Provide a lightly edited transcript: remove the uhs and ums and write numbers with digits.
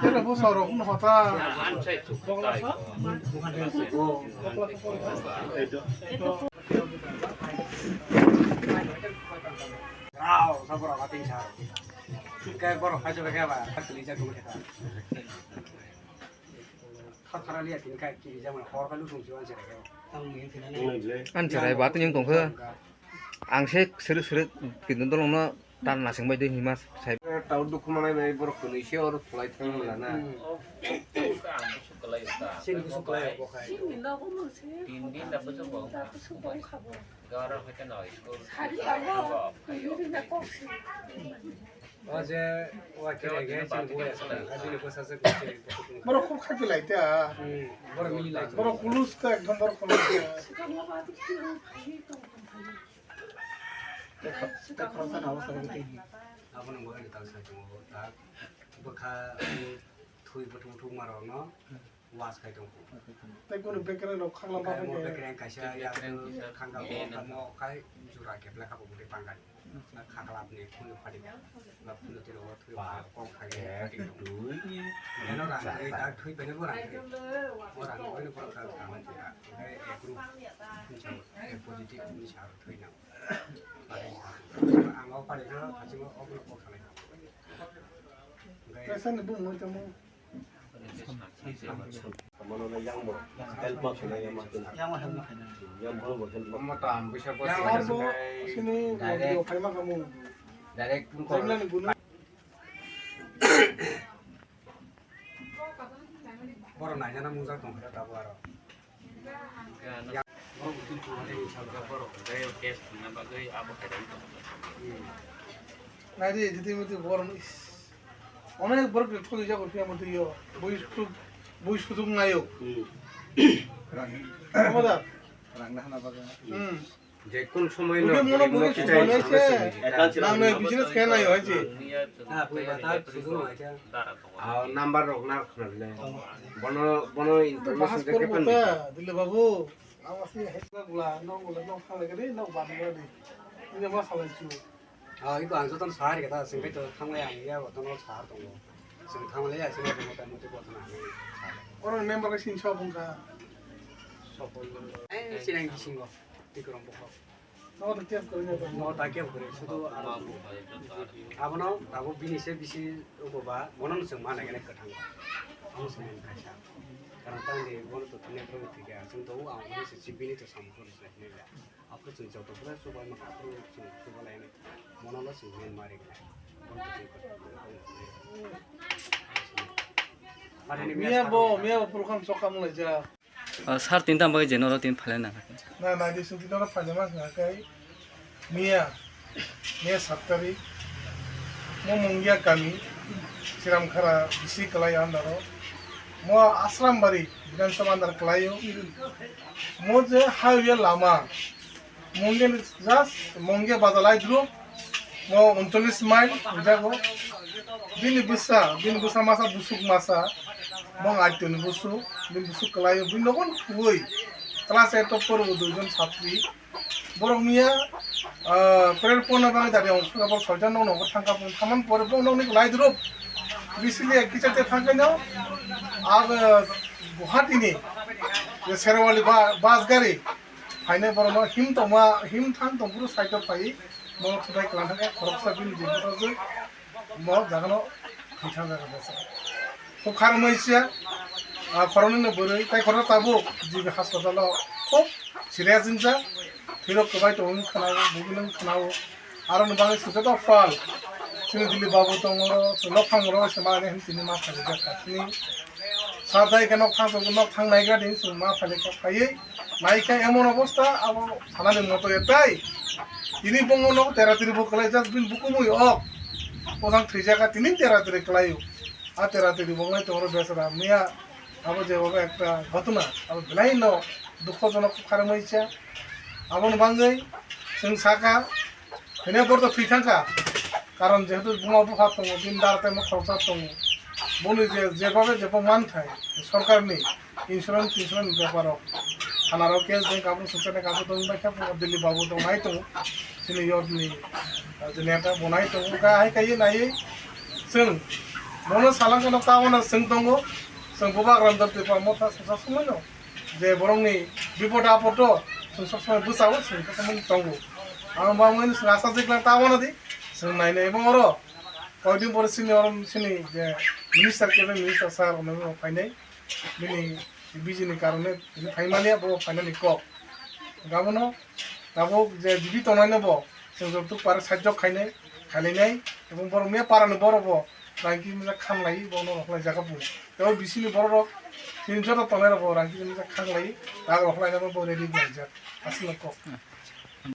Thế là bố sò rồi cũng nó ta. Wow, sao bro tin sao? Cái bro phải cho cái bà phát lý ra cũng thế. Phát khá là tin cái kỳ ra mà khó cái lúc chúng anh sẽ cái. Ăn trở lại bát nhưng cũng hơi ăn sẽ seret kiểu đó nó tan là sừng bay đi mà sai tàu đục mà này bro cũng đi xeo rồi lại thằng là na Xin cái số cái của khai. Tin là bớt số bốn. Do đó phải cái nồi. 어제 와 그래 지금 뭐야 가지고 버섯을 그렇게 Bro খুব খাইতে লাইতে 뭐라 밀리 라이트 বড় কুলুস তো একদম বড় কুলুস 아버는 뭐야 딱 사지 뭐딱 뭐가 토이 보통 말어너 와스 가이동 তাই কোন বেকারে লোক খাগলাম পাবে 뭐 그냥 가셔 야 강가고 뭐 가이 주라 개블라 가고 우리 방가 খাগলাবনি কোন ফাড়িগা বা ফুল তেল থুই কম খাগে দুই এনো রাং এই তা থুই পেনে বরাং বরাং ওই পর কা সামান যেটা এই গ্রুপ ফুনসাও এই পজিটিভ ফুনসাও থুই না আঙাও পাড়িগা হাজিমো অগ্র পখালাই পেছন বুম মইতো মু mana na yang mo help mo sila yang makin yang mo help mo 엄마 또안 부셔 আর বো সিনি ভিডিও ফাইমা কামু ডাইরেক্ট কোন টাইমলাইন গুনো বড় নাই জানা মুজা তো করে তাবো আর বড় বুদ্ধি চুরে ছাগা বড় Đây ok, nó bao gây abo cái đấy. নাই রে যদি মতে গরম অনেক বড় ঠকে যা করতে মতে ইয়ো বই সুযোগ নাইও আমাদের যে কোন সময় ওকে মনে বলে কি বলেছে না না বিজনেস কেন নাই হয়েছে হ্যাঁ কই বাতা সুযোগ হইছে আর নাম্বার রক না খালে বন বন বাহাস ইনফরমেশন করব দেখে পান তা দিলে বাবু আমাসি হেসগুলা নগুলা ন খালে গরে ন বানগা দি ইনে মা খালাইছু 아 이거 안 썼던 사리가 다 생각도 상례 아니야 어떤 거 사도 지금 상례 아시는 거 때문에 못 하나 오늘 멤버가 신청 본가 에이 진행 기신 거 이거랑 뭐 너도 기업 그러냐 너 다게 그래 수도 아버너 나고 비니세 비시 오고 봐 원하는 정말 내가 그 탄거 아무 소리 가샤 karena tadi gua tuh punya produknya, contoh awalnya si bini tuh sama kurus lagi ya. Aku tuh jauh tuh pernah coba makan aku coba lain, mana lo sih main mari kan. মিয়া programme সকাম লাইজা সাড়ে তিনটা বাজে যেন তিন ফালে না না না দি সুতি তো ফাজমা গাকাই মিয়া 7 তারিখ মো মঙ্গিয়া কামি চিরামখারা বিসি কলাই আন্দারো মো আশ্রামবাড়ি বিধানসভা আন্দার কলাইও মো যে হাইওয়ে লামা মঙ্গে জাস্ট মঙ্গে বাজালাই দ্রু মো 39 মাইল যাবো বিন বুসা মাসা busuk masa mong aitun busuk kelayu bin nokon kuy kelas itu perlu duজন ছাত্রী borok mia প্রের পনা বাই দাবি অংশ আবার ছয়টা নক থাকা থামান পরে নক লাই দ্রুপ বিসিলি কিচাতে থাকে নাও আর গুহাটিনি যে সেরওয়ালি বাস গাড়ি ফাইনে বড় হিম থান তমপুর সাইড পাই মো খুদাই ক্লান থাকে খরকসা বিন জিবো মো জাগানো পিঠা জায়গা আছে খুব খারাপ হয়েছে খরণে বই তাই খরচ তাবো যে হাসপাতাল খুব সিরিয়াস জিনিসা ফিরক কবাই তো খানাবো বুগিন খানাবো আর বাংলা সুতে তো ফল সিনে দিল্লি বাবু তো লক্ষাং সে মানে তিনি মা ফালে খাচ্ছি সাদাই কেন খাং নাইগা দিন মা ফালে খাইয়ে নাইকা এমন অবস্থা আবার থানাদের মতো এটাই তিনি বঙ্গন তেরাতিরি বুকলাই জাস্ট বিন বুকুমুই প্রধান থ্রি জায়গা তিনি তেরাতিরি কলাইও আর তেরাতিরি বঙ্গাই তোমার বেসরা মিয়া আবার যেভাবে একটা ঘটনা আবার বেলাই ন দুঃখজনক খারাপ হয়েছে আবার বাঙ্গাই जों সাকা হেনে পর তো ফ্রি থাকা কারণ যেহেতু বোমা প্রভাব দङ দিন দাঁড়াতে খরচা দङ বলি যেভাবে মান থাকে সরকার নেই ইন্স্যুরেন্স ব্যাপারও থানারও কেস দেয় কাপড় সুচানে কাপড় দङ বাই দিল্লি বাবু দङ নাই দङ सिनि यदनि जेनेटा बनाय दङ गाहाय गायै नायै जों Mono salang kono tawana sing tongo sing bubak randar te pa mota sa sumono je borong ni bipoda poto sing sok সময় busawo sing ka samang tongo ang bangin rasa jekla tawana di sing nai nai moro koidin pore sini orom sini je minister kebe minister sar ono painai bini bijini karone ini paimania bo painani ko gamono nabo je bibi tonai bo sing jok tuk par sajjok khainai খালিনাই এবং বড় মেয়ে পারানো বড় বড় রাঙ্কি মিলা খাংলাই বড় রখলাই জায়গা বুঝ তো বিসিনি বড় রক তিনশো তনের বড় রাঙ্কি মিলা খাংলাই তার রখলাই বড় রেডি যায় আসলে ক